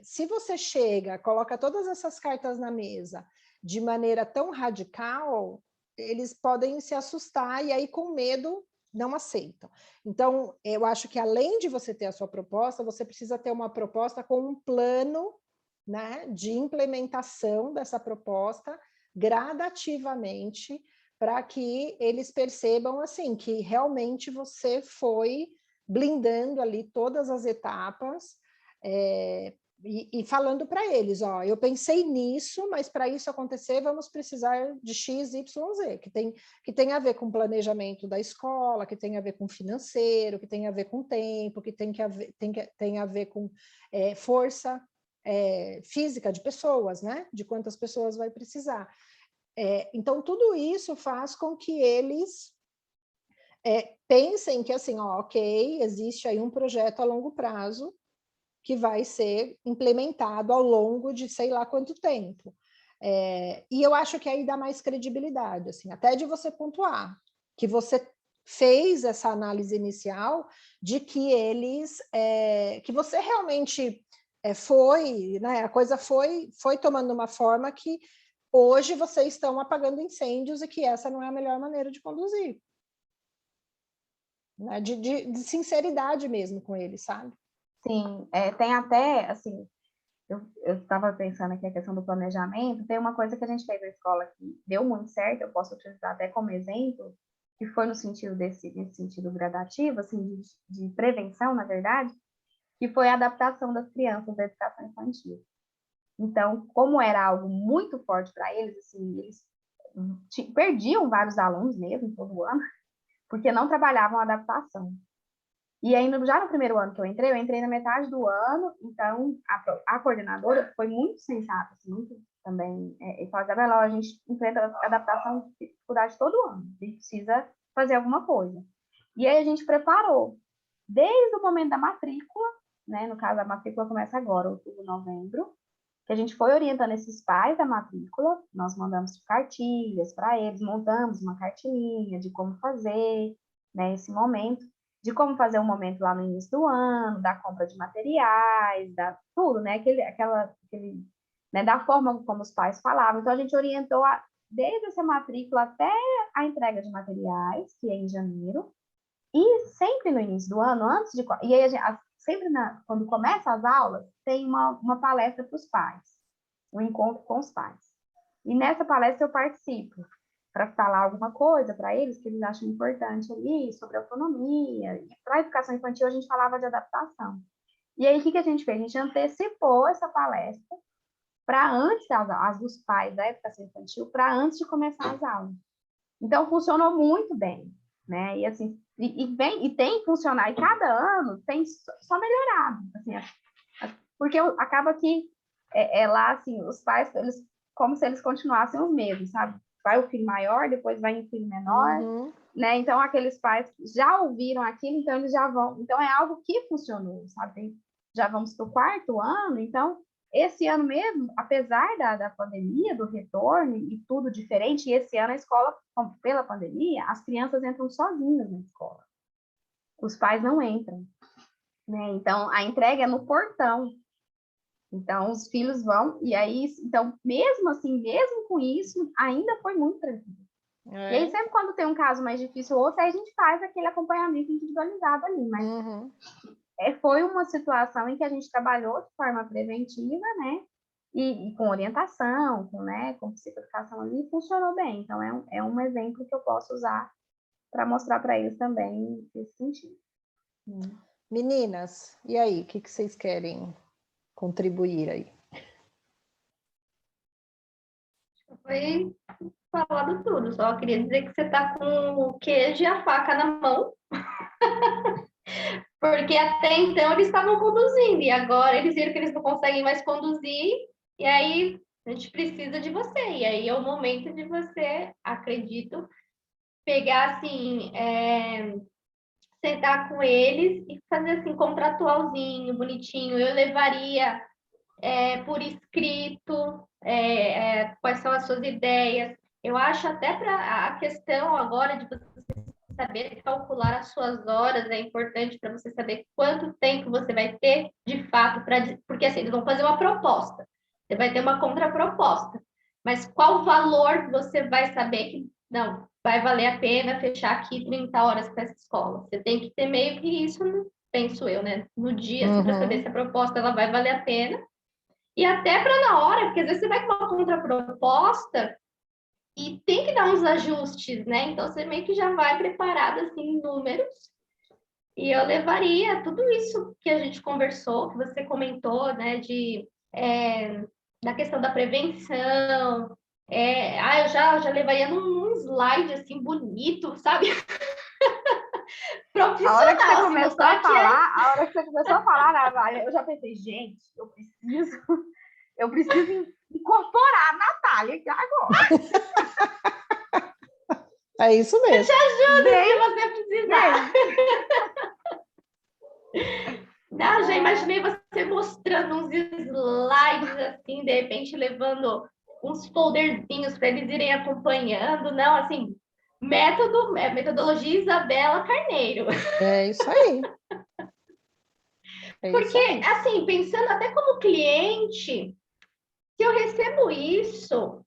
se você chega, coloca todas essas cartas na mesa de maneira tão radical, eles podem se assustar e aí, com medo, não aceitam. Então, eu acho que além de você ter a sua proposta, você precisa ter uma proposta com um plano, né, de implementação dessa proposta gradativamente, para que eles percebam assim que realmente você foi blindando ali todas as etapas, e falando para eles, ó, eu pensei nisso, mas para isso acontecer, vamos precisar de X, Y, Z, que tem a ver com planejamento da escola, que tem a ver com financeiro, que tem a ver com tempo, que tem a ver com força física de pessoas, né? De quantas pessoas vai precisar. Então, tudo isso faz com que eles pensem que, assim, ó, ok, existe aí um projeto a longo prazo que vai ser implementado ao longo de sei lá quanto tempo. E eu acho que aí dá mais credibilidade, assim, até de você pontuar que você fez essa análise inicial de que eles, que você realmente foi, né, a coisa foi tomando uma forma que hoje vocês estão apagando incêndios e que essa não é a melhor maneira de conduzir. Né? De sinceridade mesmo com eles, sabe? Sim, tem até, assim, eu estava pensando aqui a questão do planejamento, tem uma coisa que a gente fez na escola que deu muito certo, eu posso utilizar até como exemplo, que foi no sentido nesse sentido gradativo, assim, de prevenção, na verdade, que foi a adaptação das crianças da educação infantil. Então, como era algo muito forte para eles, assim, eles perdiam vários alunos mesmo todo ano, porque não trabalhavam a adaptação. E aí, já no primeiro ano que eu entrei na metade do ano, então a coordenadora foi muito sensata, assim, muito também, e falou, Isabela, a gente enfrenta a adaptação de dificuldade todo ano, a gente precisa fazer alguma coisa. E aí a gente preparou, desde o momento da matrícula, né, no caso a matrícula começa agora, outubro, novembro, que a gente foi orientando esses pais da matrícula, nós mandamos cartilhas para eles, montamos uma cartilinha de como fazer, né, esse momento, de como fazer um momento lá no início do ano, da compra de materiais, da tudo, né? Né? Da forma como os pais falavam. Então, a gente orientou desde essa matrícula até a entrega de materiais, que é em janeiro, e sempre no início do ano, e aí sempre quando começa as aulas, tem uma palestra para os pais, um encontro com os pais. E nessa palestra eu participo, para falar alguma coisa para eles que eles acham importante ali, sobre autonomia. E para a educação infantil, a gente falava de adaptação. E aí, o que a gente fez? A gente antecipou essa palestra para antes as dos pais da educação infantil, para antes de começar as aulas. Então, funcionou muito bem, né? E assim, e tem funcionado, e cada ano tem só melhorado, assim, porque acaba que lá, assim, os pais, eles, como se eles continuassem os mesmos, sabe? Vai o filho maior, depois vai o filho menor, né? Então, aqueles pais já ouviram aquilo, então eles já vão... Então, é algo que funcionou, sabe? Já vamos para o 4º ano, então, esse ano mesmo, apesar da pandemia, do retorno e tudo diferente, e esse ano a escola, pela pandemia, as crianças entram sozinhas na escola. Os pais não entram, né? Então, a entrega é no portão. Então, os filhos vão, e aí, então, mesmo assim, mesmo com isso, ainda foi muito tranquilo. E aí, sempre quando tem um caso mais difícil ou outro, aí a gente faz aquele acompanhamento individualizado ali, mas foi uma situação em que a gente trabalhou de forma preventiva, né, e com orientação, com psicoeducação ali, e funcionou bem. Então, é um exemplo que eu posso usar para mostrar para eles também esse sentido. Meninas, e aí, o que vocês querem contribuir aí? Foi falado tudo, só queria dizer que você está com o queijo e a faca na mão, porque até então eles estavam conduzindo, e agora eles viram que eles não conseguem mais conduzir, e aí a gente precisa de você, e aí é o momento de você, acredito, pegar assim, sentar com eles e fazer assim, contratualzinho, bonitinho. Eu levaria por escrito quais são as suas ideias. Eu acho até para a questão agora de você saber calcular as suas horas é importante para você saber quanto tempo você vai ter de fato porque assim, eles vão fazer uma proposta. Você vai ter uma contraproposta. Mas qual valor você vai saber que não vai valer a pena fechar aqui 30 horas para essa escola? Você tem que ter meio que isso, penso eu, né? No dia, assim, para saber se a proposta ela vai valer a pena. E até para na hora, porque às vezes você vai com uma contraproposta e tem que dar uns ajustes, né? Então, você meio que já vai preparado, assim, em números, E eu levaria tudo isso que a gente conversou, que você comentou, né, da questão da prevenção. Eu já levaria num slide assim bonito, sabe? A hora que você Profissional, assim, começou a mostrar que falar, a hora que você começou a falar, Natália, eu já pensei, gente, eu preciso incorporar a Natália aqui agora. É isso eu mesmo. te ajudo Bem, se você precisar. Não, já imaginei você mostrando uns slides assim, de repente levando uns folderzinhos para eles irem acompanhando. Não, assim, metodologia Isabela Carneiro. É isso aí. É isso Porque, aí. assim, pensando até como cliente, se eu recebo isso,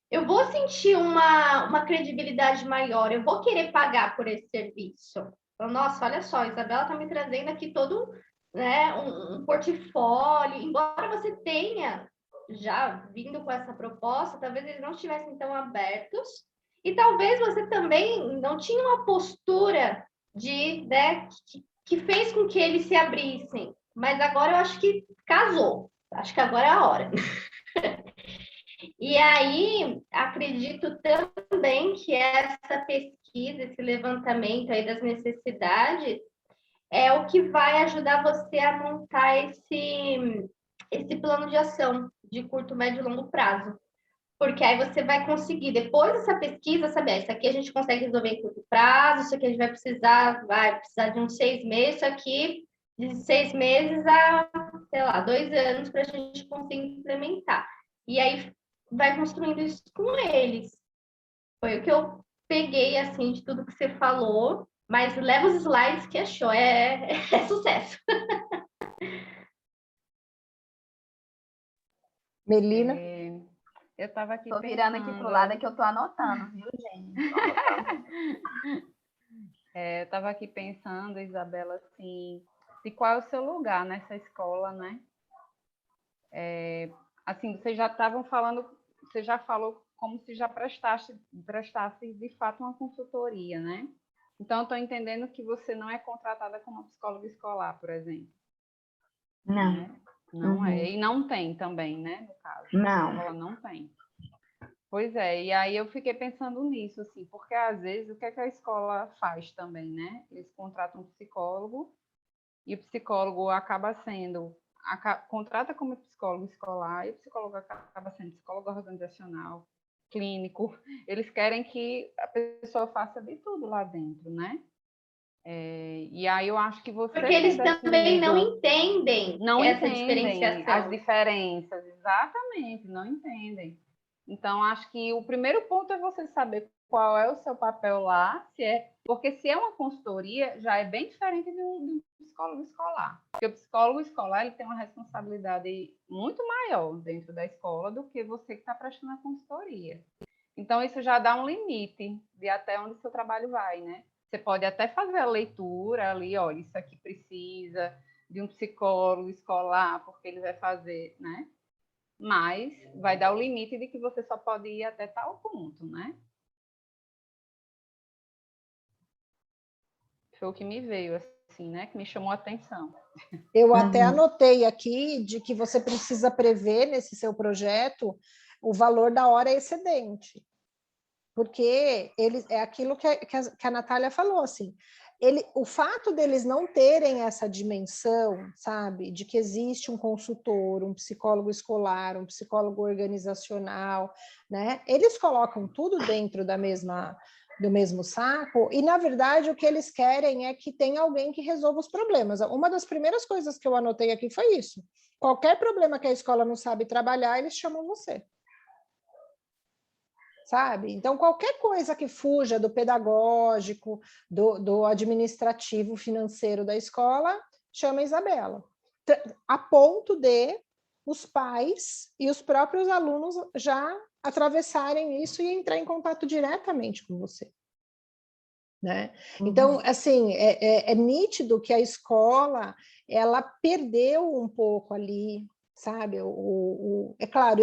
eu vou sentir uma credibilidade maior, eu vou querer pagar por esse serviço. Então, nossa, olha só, a Isabela está me trazendo aqui todo, né, um portfólio, embora você tenha já vindo com essa proposta, talvez eles não estivessem tão abertos, e talvez você também não tinha uma postura né, que fez com que eles se abrissem, mas agora eu acho que casou, acho que agora é a hora. E aí, acredito também que essa pesquisa, esse levantamento aí das necessidades, é o que vai ajudar você a montar esse plano de ação de curto, médio e longo prazo. Porque aí você vai conseguir, depois dessa pesquisa, saber, isso aqui a gente consegue resolver em curto prazo, isso aqui a gente vai precisar de uns 6 meses, isso aqui de 6 meses a, sei lá, 2 anos para a gente conseguir implementar. E aí vai construindo isso com eles. Foi o que eu peguei, assim, de tudo que você falou, mas leva os slides que achou, é sucesso. Melina? Eu estava aqui tô pensando... virando aqui pro lado que eu tô anotando, viu, gente? Tô anotando. eu estava aqui pensando, Isabela, assim, de qual é o seu lugar nessa escola, né? Assim, vocês já estavam falando, você já falou como se já prestasse de fato uma consultoria, né? Então, estou entendendo que você não é contratada como psicóloga escolar, por exemplo. Não. Né? Não é. E não tem também, né? No caso. Não. A escola não tem. Pois é, e aí eu fiquei pensando nisso, assim, porque às vezes o que é que a escola faz também, né? Eles contratam um psicólogo e o psicólogo acaba sendo, contrata como psicólogo escolar e o psicólogo acaba sendo psicólogo organizacional, clínico. Eles querem que a pessoa faça de tudo lá dentro, né? E aí eu acho que você Porque eles ter também não definido, entendem não essa entendem as diferenciação. diferenças, exatamente, não entendem. Então, acho que o primeiro ponto é você saber qual é o seu papel lá, porque se é uma consultoria, já é bem diferente de um psicólogo escolar. Porque o psicólogo escolar ele tem uma responsabilidade muito maior dentro da escola do que você que está prestando a consultoria. Então, isso já dá um limite de até onde o seu trabalho vai, né? Você pode até fazer a leitura ali, olha, isso aqui precisa de um psicólogo escolar, porque ele vai fazer, né? Mas vai dar o limite de que você só pode ir até tal ponto, né? Foi o que me veio, assim, né? Que me chamou a atenção. Eu até anotei aqui de que você precisa prever nesse seu projeto o valor da hora excedente. Porque é aquilo que a Natália falou, assim, o fato deles não terem essa dimensão, sabe, de que existe um consultor, um psicólogo escolar, um psicólogo organizacional, né? Eles colocam tudo dentro do mesmo saco, e, na verdade, o que eles querem é que tenha alguém que resolva os problemas. Uma das primeiras coisas que eu anotei aqui foi isso. Qualquer problema que a escola não sabe trabalhar, eles chamam você. Sabe? Então, qualquer coisa que fuja do pedagógico, do administrativo financeiro da escola, chama Isabela. A ponto de os pais e os próprios alunos já atravessarem isso e entrar em contato diretamente com você. Né? Então, assim, é nítido que a escola ela perdeu um pouco ali sabe? É claro,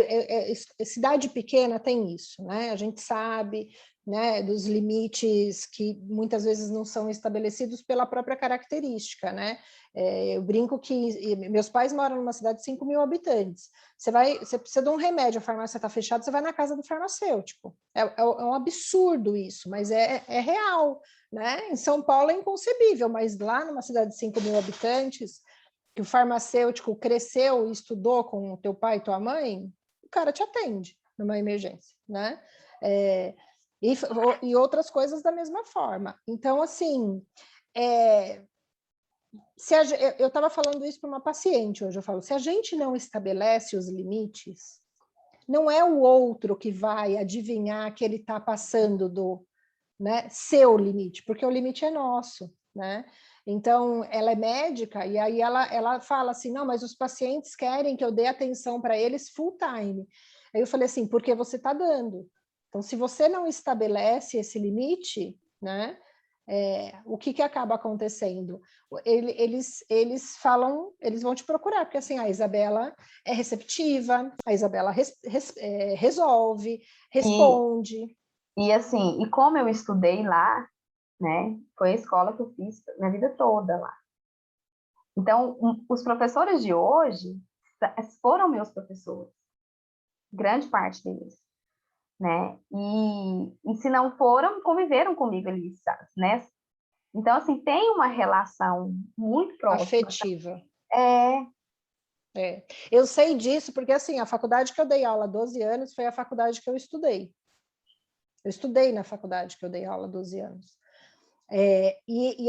cidade pequena tem isso, né? A gente sabe, né, dos limites que muitas vezes não são estabelecidos pela própria característica, né? Eu brinco que meus pais moram numa cidade de 5 mil habitantes. Você precisa de um remédio, a farmácia está fechada, você vai na casa do farmacêutico. É um absurdo isso, mas é real, né? Em São Paulo é inconcebível, mas lá numa cidade de 5 mil habitantes, que o farmacêutico cresceu e estudou com o teu pai e tua mãe, o cara te atende numa emergência, né? E outras coisas da mesma forma. Então, assim, eu estava falando isso para uma paciente hoje, eu falo, se a gente não estabelece os limites, não é o outro que vai adivinhar que ele está passando do, né, seu limite, porque o limite é nosso, né? Então, ela é médica e aí ela fala assim, não, mas os pacientes querem que eu dê atenção para eles full time. Aí eu falei assim, porque você está dando. Então, se você não estabelece esse limite, né, o que acaba acontecendo? Eles falam, eles vão te procurar, porque assim, a Isabela é receptiva, a Isabela resolve, responde. E assim, e como eu estudei lá, né, foi a escola que eu fiz minha vida toda lá. Então, os professores de hoje foram meus professores, grande parte deles, né? E se não foram, conviveram comigo ali, né? Então, assim, tem uma relação muito próxima. Afetiva. É. Eu sei disso porque, assim, a faculdade que eu dei aula há 12 anos foi a faculdade que eu estudei. Eu estudei na faculdade que eu dei aula há 12 anos.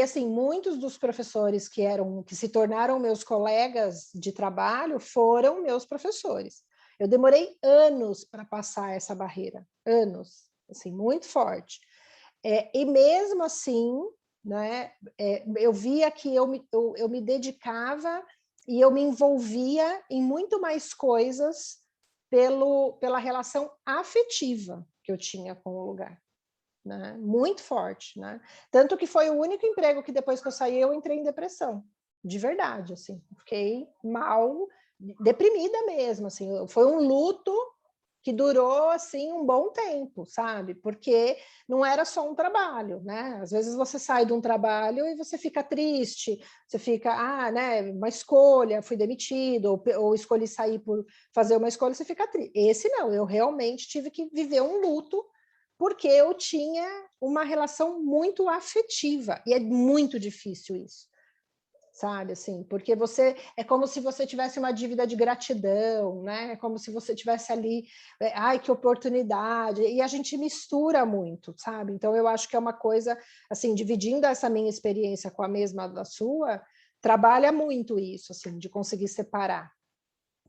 Assim, muitos dos professores que se tornaram meus colegas de trabalho foram meus professores. Eu demorei anos para passar essa barreira, anos, assim, muito forte. E mesmo assim, né, eu via que eu me dedicava e eu me envolvia em muito mais coisas pela relação afetiva que eu tinha com o lugar. Né? Muito forte, né? Tanto que foi o único emprego que depois que eu saí eu entrei em depressão, de verdade, assim, fiquei mal, deprimida mesmo, assim, foi um luto que durou assim um bom tempo, sabe? Porque não era só um trabalho, né? Às vezes você sai de um trabalho e você fica triste, você fica, né, uma escolha, fui demitido, ou escolhi sair por fazer uma escolha, você fica triste. Esse não, eu realmente tive que viver um luto porque eu tinha uma relação muito afetiva, e é muito difícil isso, sabe, assim, porque é como se você tivesse uma dívida de gratidão, né, é como se você tivesse ali, ai, que oportunidade, e a gente mistura muito, sabe, então eu acho que é uma coisa, assim, dividindo essa minha experiência com a mesma da sua, trabalha muito isso, assim, de conseguir separar,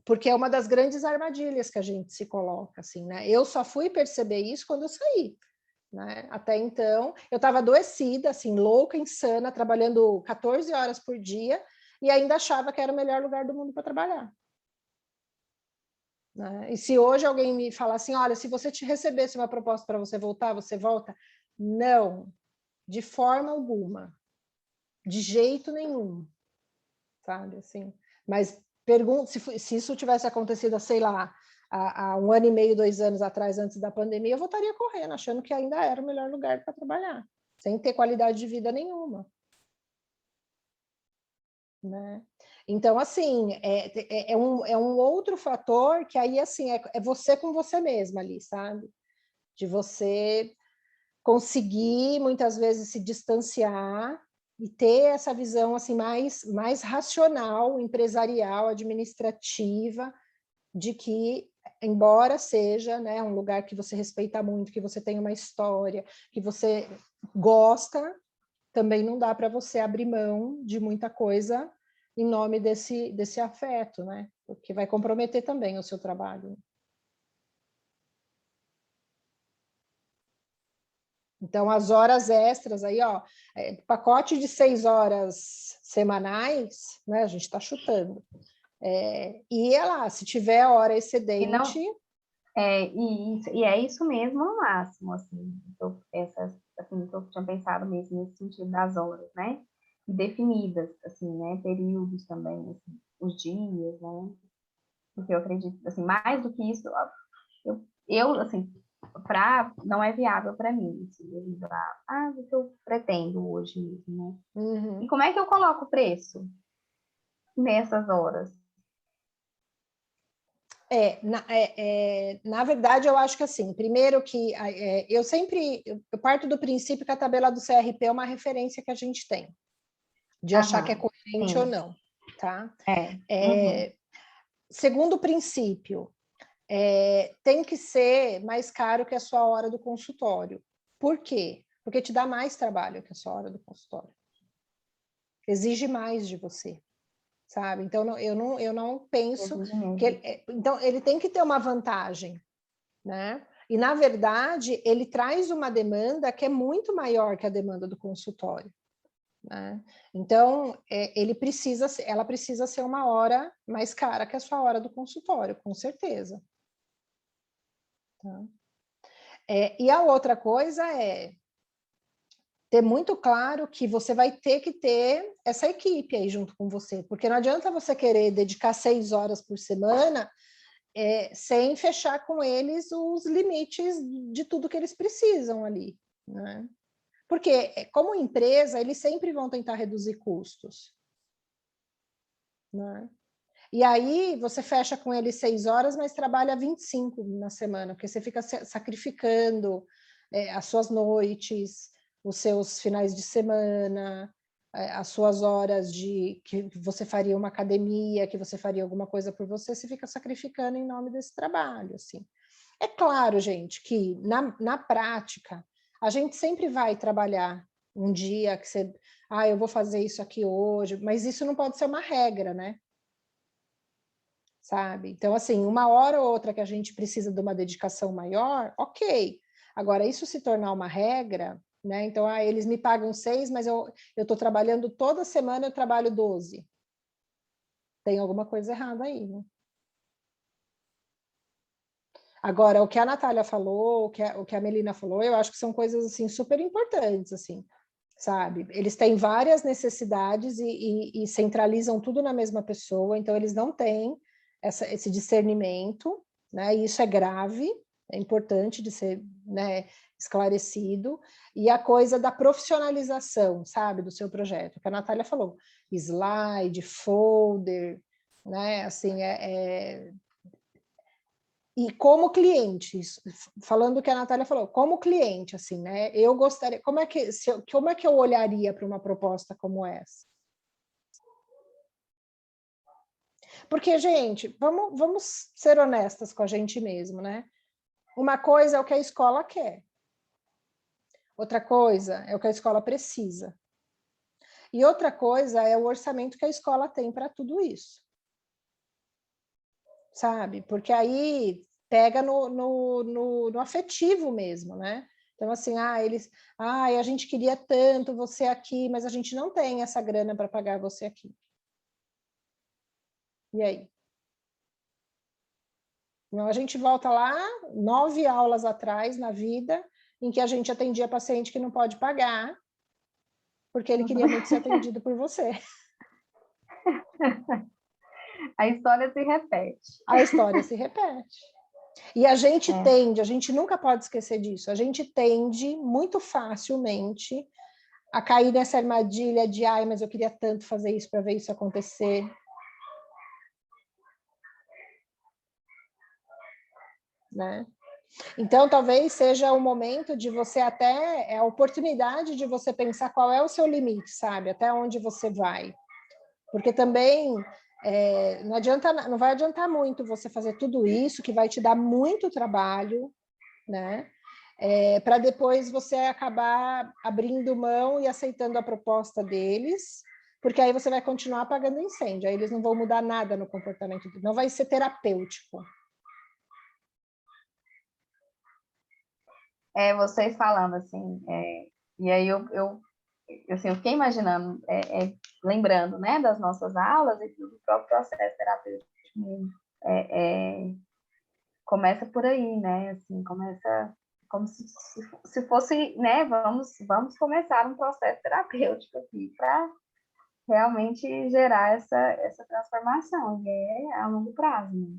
porque é uma das grandes armadilhas que a gente se coloca, assim, né? Eu só fui perceber isso quando eu saí, né? Até então, eu estava adoecida, assim, louca, insana, trabalhando 14 horas por dia e ainda achava que era o melhor lugar do mundo para trabalhar. Né? E se hoje alguém me falar assim, olha, se você te recebesse uma proposta para você voltar, você volta? Não, de forma alguma, de jeito nenhum, sabe, assim. Mas pergunto se isso tivesse acontecido, sei lá, há 1 ano e meio, 2 anos atrás, antes da pandemia, eu voltaria correndo, achando que ainda era o melhor lugar para trabalhar, sem ter qualidade de vida nenhuma. Né? Então, assim, é um outro fator que aí, assim, é você com você mesma ali, sabe? De você conseguir, muitas vezes, se distanciar e ter essa visão, assim, mais racional, empresarial, administrativa, de que, embora seja, né, um lugar que você respeita muito, que você tem uma história, que você gosta, também não dá para você abrir mão de muita coisa em nome desse afeto, né? Porque vai comprometer também o seu trabalho. Então, as horas extras aí, ó, pacote de 6 horas semanais, né? A gente está chutando. E é lá, se tiver hora excedente. E é isso mesmo no máximo, assim, assim, que eu tinha pensado mesmo nesse sentido das horas, né? E definidas, assim, né? Períodos também, assim, os dias, né? porque eu acredito, assim, mais do que isso, eu assim, não é viável para mim, assim, devido o que eu pretendo hoje mesmo, né? E como é que eu coloco o preço nessas horas? Na verdade, eu acho que assim, primeiro que eu parto do princípio que a tabela do CRP é uma referência que a gente tem, de achar que é coerente sim. ou não, tá? Uhum. Segundo princípio, tem que ser mais caro que a sua hora do consultório. Por quê? Porque te dá mais trabalho que a sua hora do consultório. Exige mais de você, sabe? Então, eu não penso que então ele tem que ter uma vantagem, né? E, na verdade, ele traz uma demanda que é muito maior que a demanda do consultório, né? Então, ela precisa ser uma hora mais cara que a sua hora do consultório, com certeza. Tá? E a outra coisa é ter muito claro que você vai ter que ter essa equipe aí junto com você, porque não adianta você querer dedicar 6 horas por semana sem fechar com eles os limites de tudo que eles precisam ali, né? Porque, como empresa, eles sempre vão tentar reduzir custos, né? E aí você fecha com eles 6 horas, mas trabalha 25 na semana, porque você fica sacrificando as suas noites, os seus finais de semana, as suas horas que você faria uma academia, que você faria alguma coisa por você, você fica sacrificando em nome desse trabalho, assim. É claro, gente, que na prática, a gente sempre vai trabalhar um dia que você... eu vou fazer isso aqui hoje, mas isso não pode ser uma regra, né? Sabe? Então, assim, uma hora ou outra que a gente precisa de uma dedicação maior, ok. Agora, isso se tornar uma regra, né? Então, eles me pagam 6, mas eu estou trabalhando toda semana, eu trabalho 12. Tem alguma coisa errada aí, né? Agora, o que a Natália falou, o que a Melina falou, eu acho que são coisas, assim, super importantes, assim, sabe? Eles têm várias necessidades e centralizam tudo na mesma pessoa, então eles não têm esse discernimento, né? E isso é grave, é importante de ser, né, esclarecido. E a coisa da profissionalização, sabe, do seu projeto, que a Natália falou, slide, folder, né? Assim, e como cliente, falando o que a Natália falou, como cliente, assim, né? Eu gostaria, como é que eu olharia para uma proposta como essa? Porque, gente, vamos ser honestas com a gente mesmo, né? Uma coisa é o que a escola quer, outra coisa é o que a escola precisa. E outra coisa é o orçamento que a escola tem para tudo isso. Sabe? Porque aí pega no afetivo mesmo, né? Então, assim, a gente queria tanto você aqui, mas a gente não tem essa grana para pagar você aqui. E aí? Então, a gente volta lá, 9 aulas atrás na vida, em que a gente atendia paciente que não pode pagar, porque ele queria muito ser atendido por você. A história se repete. A história se repete. E a gente tende, a gente nunca pode esquecer disso, a gente tende muito facilmente a cair nessa armadilha de mas eu queria tanto fazer isso para ver isso acontecer. Né? Então, talvez seja o momento de você a oportunidade de você pensar qual é o seu limite, sabe? Até onde você vai. Porque também não vai adiantar muito você fazer tudo isso, que vai te dar muito trabalho, né? Para depois você acabar abrindo mão e aceitando a proposta deles, porque aí você vai continuar apagando incêndio, aí eles não vão mudar nada no comportamento, não vai ser terapêutico. Vocês falando assim, e aí assim, eu fiquei imaginando, lembrando, né, das nossas aulas e do próprio processo terapêutico mesmo. Começa por aí, né? Assim, começa como se fosse, né? Vamos começar um processo terapêutico aqui realmente gerar essa transformação, e é a longo prazo, né?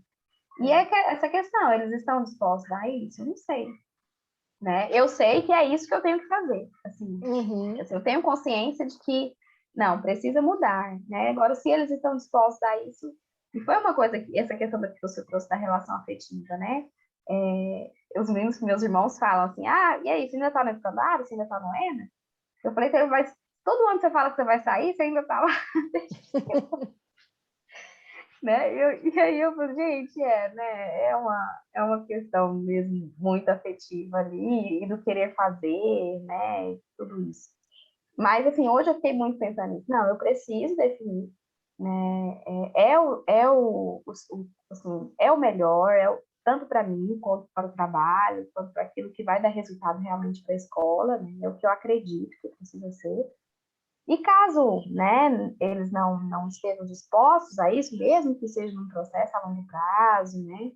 E essa questão, eles estão dispostos a isso? Eu não sei, né? Eu sei que é isso que eu tenho que fazer, assim, eu tenho consciência de que, não, precisa mudar, né? Agora, se eles estão dispostos a isso, e foi uma coisa que, essa questão que você trouxe da relação afetiva, né? Os meninos, meus irmãos falam assim, e aí, você ainda tá no secundário, você ainda tá no ENA? Eu falei que todo ano você fala que você vai sair, você ainda tá lá. Né? E aí eu falei, gente, né? É uma questão mesmo muito afetiva ali, e do querer fazer, né? Tudo isso. Mas, assim, hoje eu fiquei muito pensando nisso. Não, eu preciso definir, né? Assim, é o melhor, tanto para mim, quanto para o trabalho, quanto para aquilo que vai dar resultado realmente para a escola, né? É o que eu acredito que precisa ser. E caso, né, eles não estejam dispostos a isso, mesmo que seja um processo a longo prazo, né,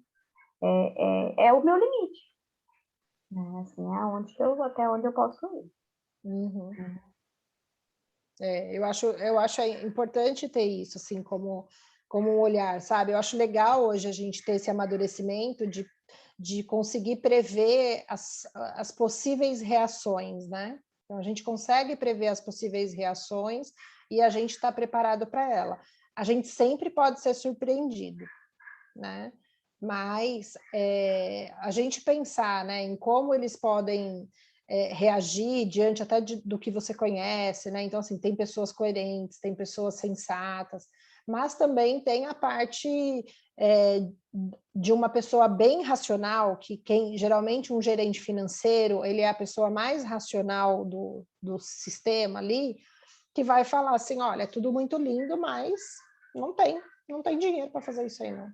é o meu limite, né, assim, até onde eu posso ir. Eu acho importante ter isso, assim, como um olhar, sabe? Eu acho legal hoje a gente ter esse amadurecimento de conseguir prever as possíveis reações, né? Então, a gente consegue prever as possíveis reações e a gente está preparado para ela. A gente sempre pode ser surpreendido, né? Mas a gente pensar, né, em como eles podem reagir diante até do que você conhece, né? Então, assim, tem pessoas coerentes, tem pessoas sensatas, mas também tem a parte de uma pessoa bem racional, que geralmente um gerente financeiro, ele é a pessoa mais racional do sistema ali, que vai falar assim, olha, é tudo muito lindo, mas não tem dinheiro para fazer isso aí, não.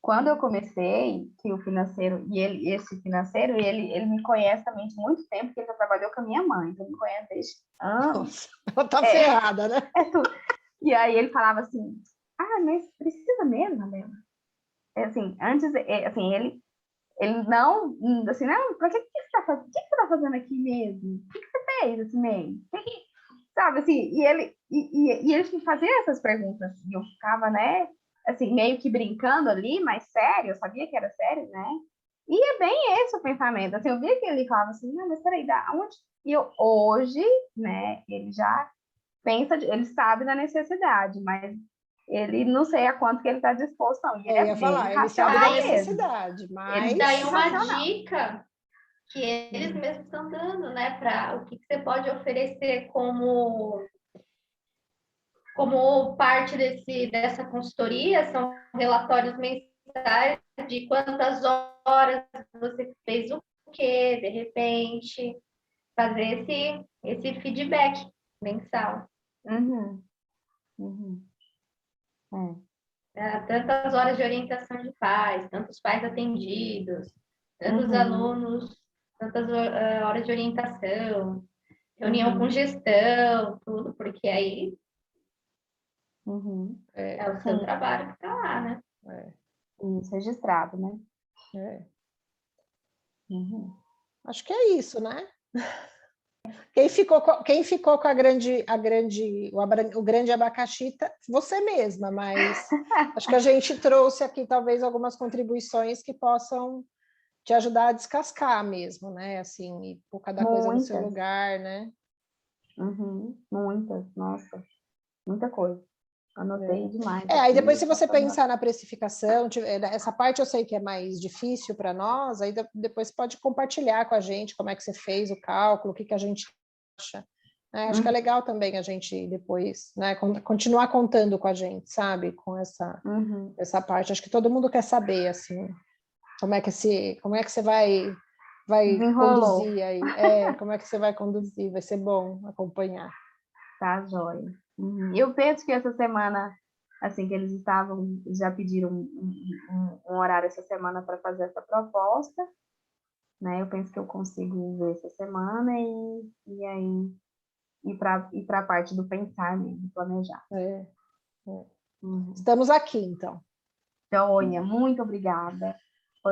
Quando eu comecei, que o financeiro, esse financeiro, ele me conhece também de muito tempo, porque ele já trabalhou com a minha mãe, então ele me conhece desde anos. Nossa, tá ferrada, né? E aí ele falava assim, mas precisa mesmo, Adela? Assim, antes, assim, ele não, assim, não, pra que você tá fazendo? O que você tá fazendo aqui mesmo? O que você fez esse mês? Sabe, assim, e ele me fazia essas perguntas, e eu ficava, né, assim, meio que brincando ali, mas sério, eu sabia que era sério, né? E é bem esse o pensamento, assim, eu via que ele falava assim, não, mas peraí, da onde? E eu, hoje, né, ele já pensa, ele sabe da necessidade, mas ele não sei a quanto que ele está disposto, não. E eu ia falar, ele sabe da necessidade, mas... Ele daí uma dica que eles mesmos estão dando, né, para o que você pode oferecer como parte dessa consultoria, são relatórios mensais de quantas horas você fez o quê, de repente, fazer esse feedback mensal. Tantas horas de orientação de pais, tantos pais atendidos, tantos alunos, tantas horas de orientação, reunião com gestão, tudo, porque aí é o seu trabalho que está lá, né? Isso, registrado, né? Acho que é isso, né? Quem ficou com o grande abacaxi, você mesma, mas acho que a gente trouxe aqui talvez algumas contribuições que possam te ajudar a descascar mesmo, né? Assim, e pôr cada coisa no seu lugar, né? Muitas, nossa, muita coisa. Anotei demais. Aí depois, se você pensar na precificação, essa parte eu sei que é mais difícil para nós, aí depois pode compartilhar com a gente como é que você fez o cálculo, o que a gente acha. Acho que é legal também a gente depois, né, continuar contando com a gente, sabe? Com essa parte. Acho que todo mundo quer saber, assim, como é que você vai conduzir aí. Como é que você vai conduzir, vai ser bom acompanhar. Tá, joia. Eu penso que essa semana, assim, que eles já pediram um horário essa semana para fazer essa proposta, né? Eu penso que eu consigo ver essa semana e aí ir para a parte do pensar mesmo, planejar. Estamos aqui, então. Joia, muito obrigada.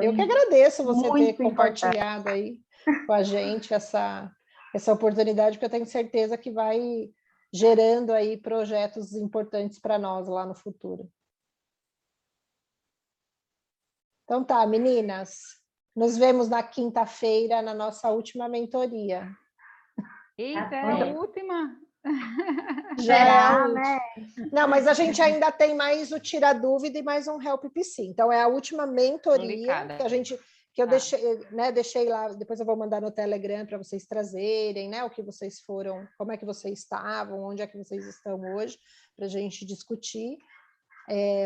Eu que agradeço você ter compartilhado aí com a gente essa oportunidade, porque eu tenho certeza que vai gerando aí projetos importantes para nós lá no futuro. Então tá, meninas, nos vemos na quinta-feira na nossa última mentoria. Eita, é a última? Já é a Será, última. né? Não, mas a gente ainda tem mais o Tira Dúvida e mais um Help PC. Então, é a última mentoria que eu deixei lá, depois eu vou mandar no Telegram para vocês trazerem, né? O que vocês foram, como é que vocês estavam, onde é que vocês estão hoje, para a gente discutir.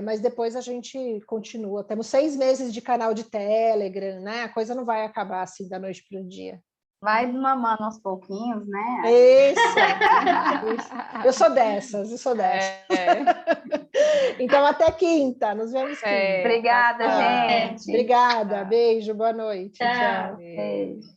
Mas depois a gente continua. Temos 6 meses de canal de Telegram, né? A coisa não vai acabar assim da noite para o dia. Vai mamando aos pouquinhos, né? Isso. Eu sou dessas. Então, até quinta. Nos vemos quinta. Obrigada, gente. Obrigada. Beijo, boa noite. Tchau. Beijo.